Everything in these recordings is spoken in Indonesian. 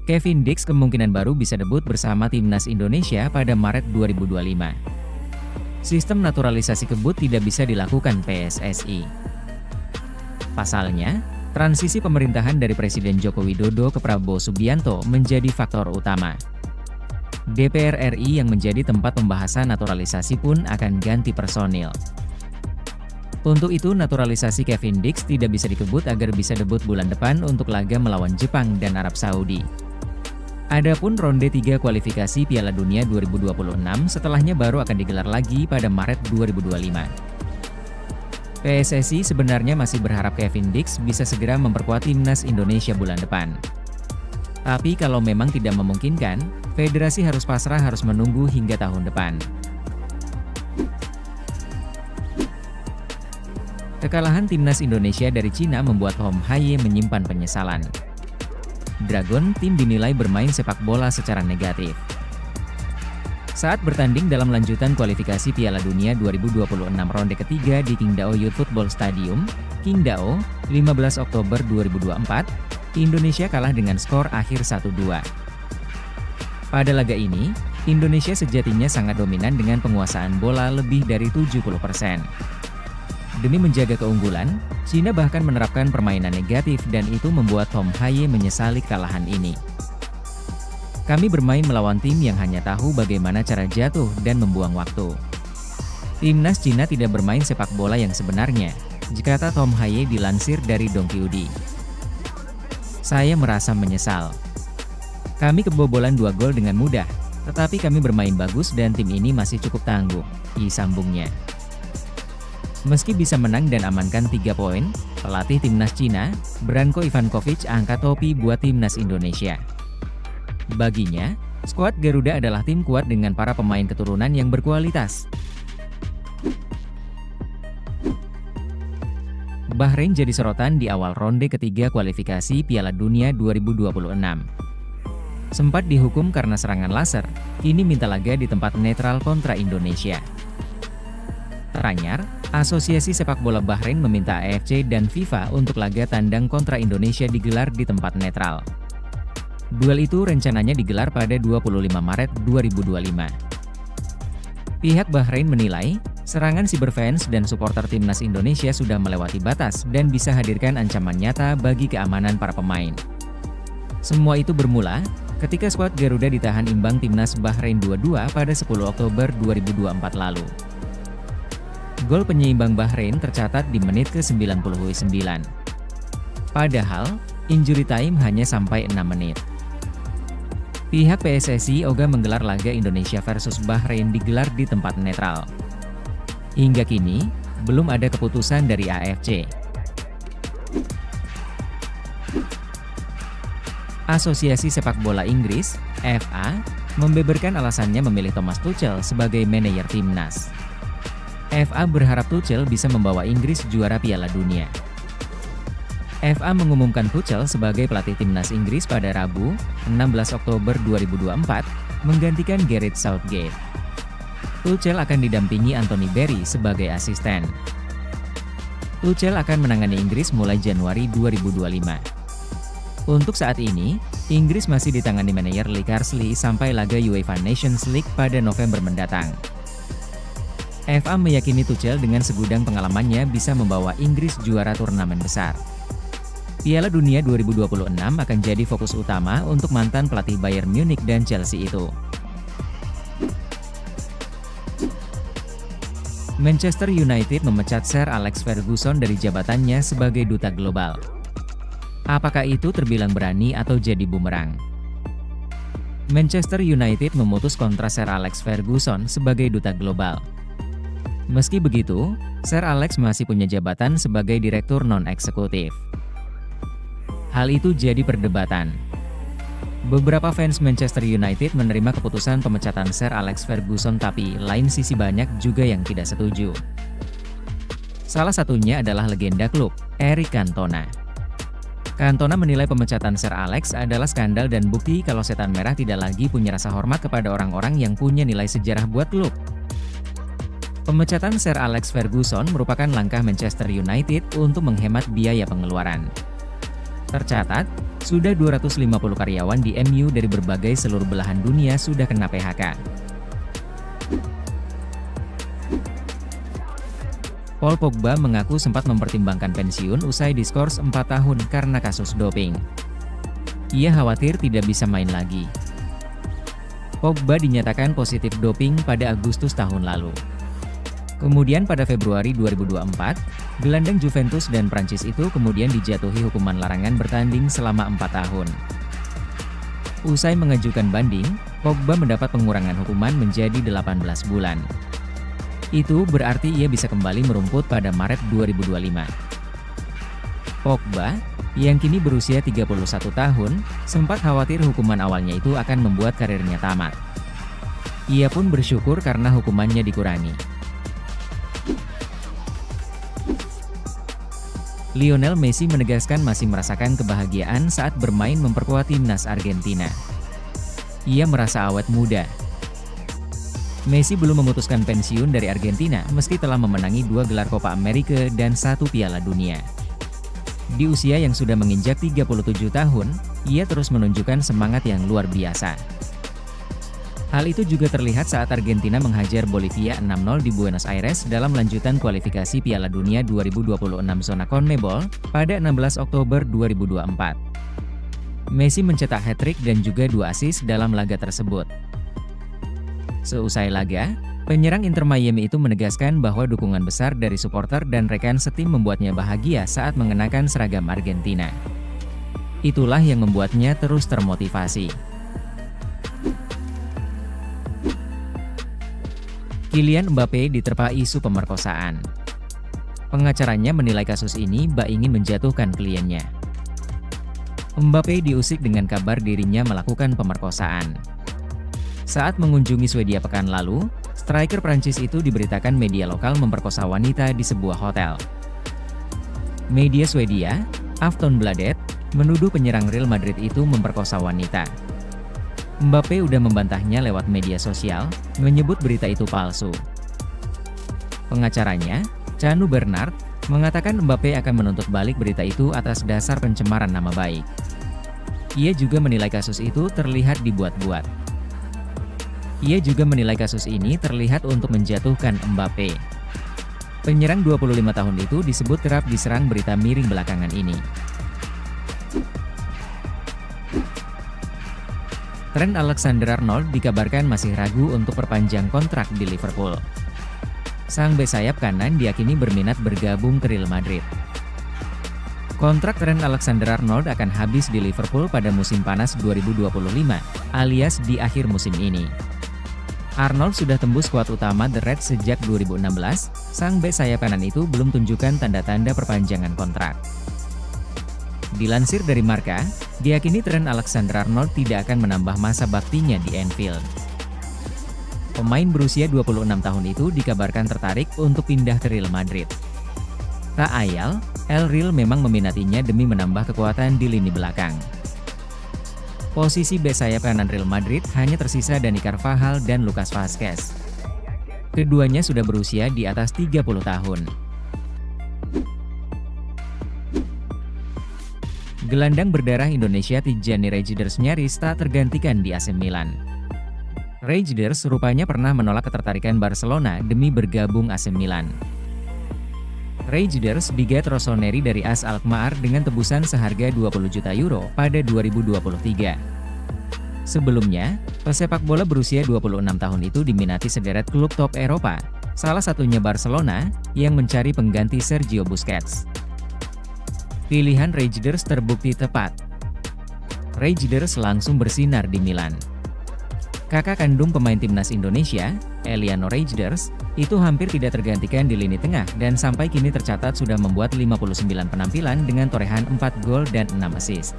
Kevin Dix kemungkinan baru bisa debut bersama timnas Indonesia pada Maret 2025. Sistem naturalisasi kebut tidak bisa dilakukan PSSI. Pasalnya, transisi pemerintahan dari Presiden Joko Widodo ke Prabowo Subianto menjadi faktor utama. DPR RI yang menjadi tempat pembahasan naturalisasi pun akan ganti personil. Untuk itu naturalisasi Kevin Dix tidak bisa dikebut agar bisa debut bulan depan untuk laga melawan Jepang dan Arab Saudi. Adapun ronde 3 kualifikasi Piala Dunia 2026 setelahnya baru akan digelar lagi pada Maret 2025. PSSI sebenarnya masih berharap Kevin Dix bisa segera memperkuat timnas Indonesia bulan depan. Tapi kalau memang tidak memungkinkan, federasi harus pasrah harus menunggu hingga tahun depan. Kekalahan timnas Indonesia dari Cina membuat Hom Haye menyimpan penyesalan. Dragon tim dinilai bermain sepak bola secara negatif. Saat bertanding dalam lanjutan kualifikasi Piala Dunia 2026 ronde ketiga di Qingdao Youth Football Stadium, Qingdao, 15 Oktober 2024, Indonesia kalah dengan skor akhir 1-2. Pada laga ini, Indonesia sejatinya sangat dominan dengan penguasaan bola lebih dari 70%. Demi menjaga keunggulan, Cina bahkan menerapkan permainan negatif dan itu membuat Hom Haye menyesali kekalahan ini. Kami bermain melawan tim yang hanya tahu bagaimana cara jatuh dan membuang waktu. Timnas Cina tidak bermain sepak bola yang sebenarnya, kata Hom Haye dilansir dari Dongkyudi. Saya merasa menyesal. Kami kebobolan 2 gol dengan mudah, tetapi kami bermain bagus dan tim ini masih cukup tangguh, sambungnya. Meski bisa menang dan amankan 3 poin, pelatih timnas Cina, Branko Ivankovic angkat topi buat timnas Indonesia. Baginya, skuad Garuda adalah tim kuat dengan para pemain keturunan yang berkualitas. Bahrain jadi sorotan di awal ronde ketiga kualifikasi Piala Dunia 2026. Sempat dihukum karena serangan laser, kini minta laga di tempat netral kontra Indonesia. Teranyar, Asosiasi Sepak Bola Bahrain meminta AFC dan FIFA untuk laga tandang kontra Indonesia digelar di tempat netral. Duel itu rencananya digelar pada 25 Maret 2025. Pihak Bahrain menilai, serangan cyberfans dan supporter timnas Indonesia sudah melewati batas dan bisa hadirkan ancaman nyata bagi keamanan para pemain. Semua itu bermula ketika skuad Garuda ditahan imbang timnas Bahrain 2-2 pada 10 Oktober 2024 lalu. Gol penyeimbang Bahrain tercatat di menit ke-99. Padahal, injury time hanya sampai 6 menit. Pihak PSSI ogah menggelar laga Indonesia versus Bahrain digelar di tempat netral. Hingga kini, belum ada keputusan dari AFC. Asosiasi Sepak Bola Inggris, FA, membeberkan alasannya memilih Thomas Tuchel sebagai manajer timnas. FA berharap Tuchel bisa membawa Inggris juara Piala Dunia. FA mengumumkan Tuchel sebagai pelatih timnas Inggris pada Rabu, 16 Oktober 2024, menggantikan Gareth Southgate. Tuchel akan didampingi Anthony Berry sebagai asisten. Tuchel akan menangani Inggris mulai Januari 2025. Untuk saat ini, Inggris masih ditangani manajer Lee Carsley sampai laga UEFA Nations League pada November mendatang. FA meyakini Tuchel dengan segudang pengalamannya bisa membawa Inggris juara turnamen besar. Piala Dunia 2026 akan jadi fokus utama untuk mantan pelatih Bayern Munich dan Chelsea itu. Manchester United memecat Sir Alex Ferguson dari jabatannya sebagai duta global. Apakah itu terbilang berani atau jadi bumerang? Manchester United memutus kontrak Sir Alex Ferguson sebagai duta global. Meski begitu, Sir Alex masih punya jabatan sebagai direktur non-eksekutif. Hal itu jadi perdebatan. Beberapa fans Manchester United menerima keputusan pemecatan Sir Alex Ferguson tapi lain sisi banyak juga yang tidak setuju. Salah satunya adalah legenda klub, Eric Cantona. Cantona menilai pemecatan Sir Alex adalah skandal dan bukti kalau setan merah tidak lagi punya rasa hormat kepada orang-orang yang punya nilai sejarah buat klub. Pemecatan Sir Alex Ferguson merupakan langkah Manchester United untuk menghemat biaya pengeluaran. Tercatat, sudah 250 karyawan di MU dari berbagai seluruh belahan dunia sudah kena PHK. Paul Pogba mengaku sempat mempertimbangkan pensiun usai diskors 4 tahun karena kasus doping. Ia khawatir tidak bisa main lagi. Pogba dinyatakan positif doping pada Agustus tahun lalu. Kemudian pada Februari 2024, gelandang Juventus dan Prancis itu kemudian dijatuhi hukuman larangan bertanding selama 4 tahun. Usai mengajukan banding, Pogba mendapat pengurangan hukuman menjadi 18 bulan. Itu berarti ia bisa kembali merumput pada Maret 2025. Pogba, yang kini berusia 31 tahun, sempat khawatir hukuman awalnya itu akan membuat karirnya tamat. Ia pun bersyukur karena hukumannya dikurangi. Lionel Messi menegaskan masih merasakan kebahagiaan saat bermain memperkuat timnas Argentina. Ia merasa awet muda. Messi belum memutuskan pensiun dari Argentina meski telah memenangi 2 gelar Copa America dan 1 Piala Dunia. Di usia yang sudah menginjak 37 tahun, ia terus menunjukkan semangat yang luar biasa. Hal itu juga terlihat saat Argentina menghajar Bolivia 6-0 di Buenos Aires dalam lanjutan kualifikasi Piala Dunia 2026 zona CONMEBOL pada 16 Oktober 2024. Messi mencetak hat-trick dan juga 2 assist dalam laga tersebut. Seusai laga, penyerang Inter Miami itu menegaskan bahwa dukungan besar dari supporter dan rekan setim membuatnya bahagia saat mengenakan seragam Argentina. Itulah yang membuatnya terus termotivasi. Kylian Mbappe diterpa isu pemerkosaan. Pengacaranya menilai kasus ini ingin menjatuhkan kliennya. Mbappe diusik dengan kabar dirinya melakukan pemerkosaan. Saat mengunjungi Swedia pekan lalu, striker Prancis itu diberitakan media lokal memperkosa wanita di sebuah hotel. Media Swedia, Aftonbladet, menuduh penyerang Real Madrid itu memperkosa wanita. Mbappe udah membantahnya lewat media sosial, menyebut berita itu palsu. Pengacaranya, Canu Bernard, mengatakan Mbappe akan menuntut balik berita itu atas dasar pencemaran nama baik. Ia juga menilai kasus itu terlihat dibuat-buat. Ia juga menilai kasus ini terlihat untuk menjatuhkan Mbappe. Penyerang 25 tahun itu disebut kerap diserang berita miring belakangan ini. Trent Alexander-Arnold dikabarkan masih ragu untuk perpanjang kontrak di Liverpool. Sang bek sayap kanan diyakini berminat bergabung ke Real Madrid. Kontrak Trent Alexander-Arnold akan habis di Liverpool pada musim panas 2025, alias di akhir musim ini. Arnold sudah tembus skuad utama The Reds sejak 2016, sang bek sayap kanan itu belum tunjukkan tanda-tanda perpanjangan kontrak. Dilansir dari Marca, diyakini Trent Alexander-Arnold tidak akan menambah masa baktinya di Anfield. Pemain berusia 26 tahun itu dikabarkan tertarik untuk pindah ke Real Madrid. Tak ayal, El Real memang meminatinya demi menambah kekuatan di lini belakang. Posisi bek sayap kanan Real Madrid hanya tersisa Dani Carvajal dan Lucas Vazquez. Keduanya sudah berusia di atas 30 tahun. Gelandang berdarah Indonesia Tijjani Reijnders nyaris tak tergantikan di AC Milan. Reijnders rupanya pernah menolak ketertarikan Barcelona demi bergabung AC Milan. Reijnders digat Rossoneri dari AS Alkmaar dengan tebusan seharga 20 juta euro pada 2023. Sebelumnya, pesepak bola berusia 26 tahun itu diminati sederet klub top Eropa, salah satunya Barcelona, yang mencari pengganti Sergio Busquets. Pilihan Reijnders terbukti tepat. Reijnders langsung bersinar di Milan. Kakak kandung pemain timnas Indonesia, Eliano Reijnders, itu hampir tidak tergantikan di lini tengah dan sampai kini tercatat sudah membuat 59 penampilan dengan torehan 4 gol dan 6 assist.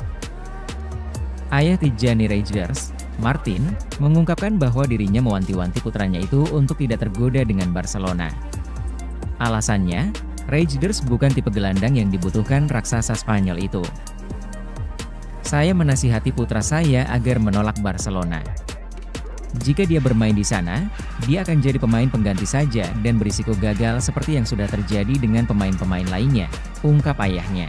Ayah Tijjani Reijnders, Martin, mengungkapkan bahwa dirinya mewanti-wanti putranya itu untuk tidak tergoda dengan Barcelona. Alasannya, Reijnders bukan tipe gelandang yang dibutuhkan raksasa Spanyol itu. Saya menasihati putra saya agar menolak Barcelona. Jika dia bermain di sana, dia akan jadi pemain pengganti saja dan berisiko gagal seperti yang sudah terjadi dengan pemain-pemain lainnya, ungkap ayahnya.